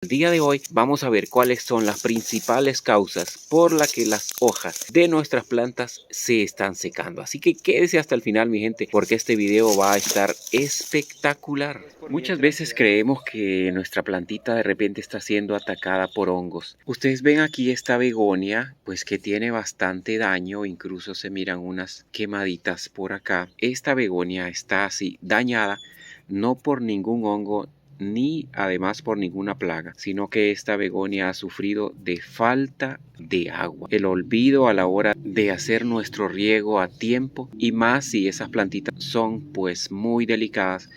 El día de hoy vamos a ver cuáles son las principales causas por las que las hojas de nuestras plantas se están secando. Así que quédese hasta el final, mi gente, porque este video va a estar espectacular. Muchas veces creemos que nuestra plantita de repente está siendo atacada por hongos. Ustedes ven aquí esta begonia, pues que tiene bastante daño, incluso se miran unas quemaditas por acá. Esta begonia está así dañada, no por ningún hongo ni además por ninguna plaga, sino que esta begonia ha sufrido de falta de agua, el olvido a la hora de hacer nuestro riego a tiempo, y más si esas plantitas son pues muy delicadas,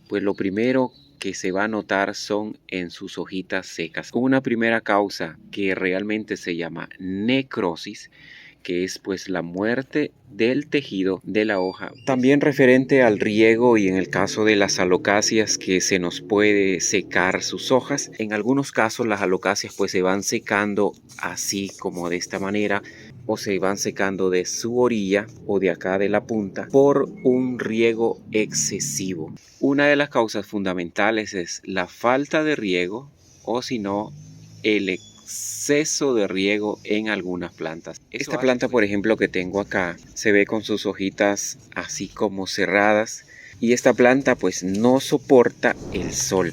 pues lo primero que se va a notar son en sus hojitas secas. Una primera causa que realmente se llama necrosis, que es pues la muerte del tejido de la hoja. También referente al riego y en el caso de las alocacias, que se nos puede secar sus hojas. En algunos casos las alocacias pues se van secando así como de esta manera, o se van secando de su orilla o de acá de la punta por un riego excesivo. Una de las causas fundamentales es la falta de riego, o si no, el exceso de riego en algunas plantas. Esta planta, por ejemplo, que tengo acá, se ve con sus hojitas así como cerradas, y esta planta pues no soporta el sol.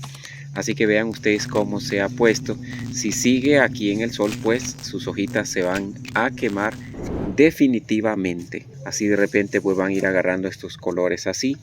Así que vean ustedes cómo se ha puesto. Si sigue aquí en el sol, pues sus hojitas se van a quemar definitivamente. Así de repente pues van a ir agarrando estos colores así,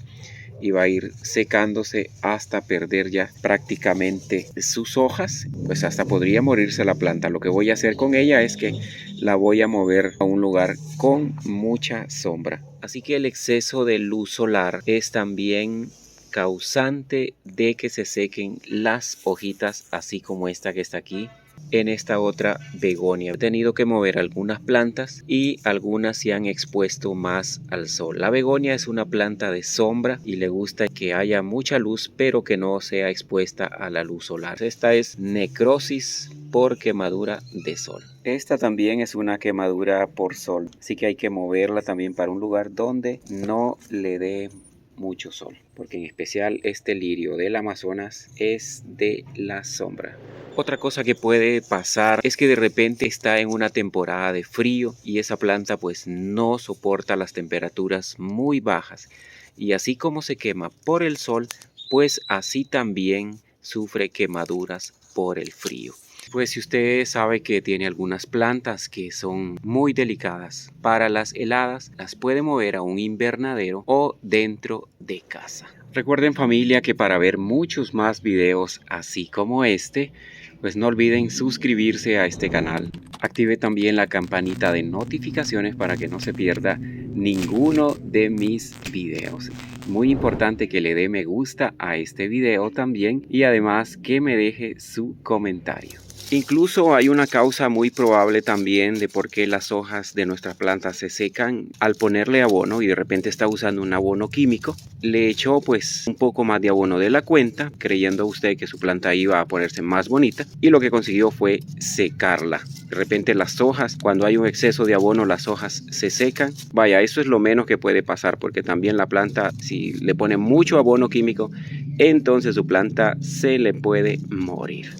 y va a ir secándose hasta perder ya prácticamente sus hojas, pues hasta podría morirse la planta. Lo que voy a hacer con ella es que la voy a mover a un lugar con mucha sombra. Así que el exceso de luz solar es también causante de que se sequen las hojitas, así como esta que está aquí en esta otra begonia. He tenido que mover algunas plantas y algunas se han expuesto más al sol. La begonia es una planta de sombra y le gusta que haya mucha luz, pero que no sea expuesta a la luz solar. Esta es necrosis por quemadura de sol. Esta también es una quemadura por sol, así que hay que moverla también para un lugar donde no le dé mucho sol, porque en especial este lirio del Amazonas es de la sombra. Otra cosa que puede pasar es que de repente está en una temporada de frío y esa planta pues no soporta las temperaturas muy bajas, y así como se quema por el sol, pues así también sufre quemaduras por el frío. Pues si usted sabe que tiene algunas plantas que son muy delicadas para las heladas, las puede mover a un invernadero o dentro de casa. Recuerden, familia, que para ver muchos más videos así como este, pues no olviden suscribirse a este canal. Active también la campanita de notificaciones para que no se pierda ninguno de mis videos. Muy importante que le dé me gusta a este video también, y además que me deje su comentario. Incluso hay una causa muy probable también de por qué las hojas de nuestras plantas se secan al ponerle abono, y de repente está usando un abono químico. Le echó pues un poco más de abono de la cuenta, creyendo usted que su planta iba a ponerse más bonita, y lo que consiguió fue secarla. De repente las hojas, cuando hay un exceso de abono, las hojas se secan. Vaya, eso es lo menos que puede pasar, porque también la planta, si le pone mucho abono químico, entonces su planta se le puede morir.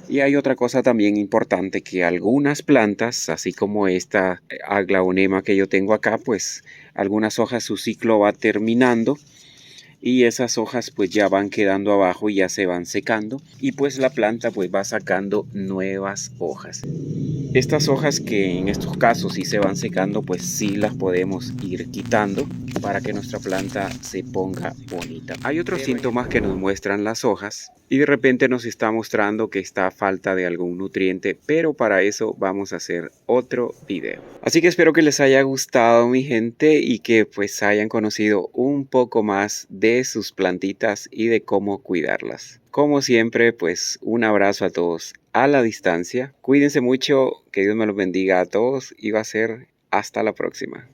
Y hay otra cosa también importante, que algunas plantas, así como esta aglaonema que yo tengo acá, pues algunas hojas su ciclo va terminando y esas hojas pues ya van quedando abajo y ya se van secando, y pues la planta pues va sacando nuevas hojas. Estas hojas, que en estos casos sí se van secando, pues sí las podemos ir quitando para que nuestra planta se ponga bonita. Hay otros síntomas que nos muestran las hojas y de repente nos está mostrando que está a falta de algún nutriente, pero para eso vamos a hacer otro video. Así que espero que les haya gustado, mi gente, y que pues hayan conocido un poco más de sus plantitas y de cómo cuidarlas. Como siempre, pues un abrazo a todos a la distancia. Cuídense mucho, que Dios me los bendiga a todos, y va a ser hasta la próxima.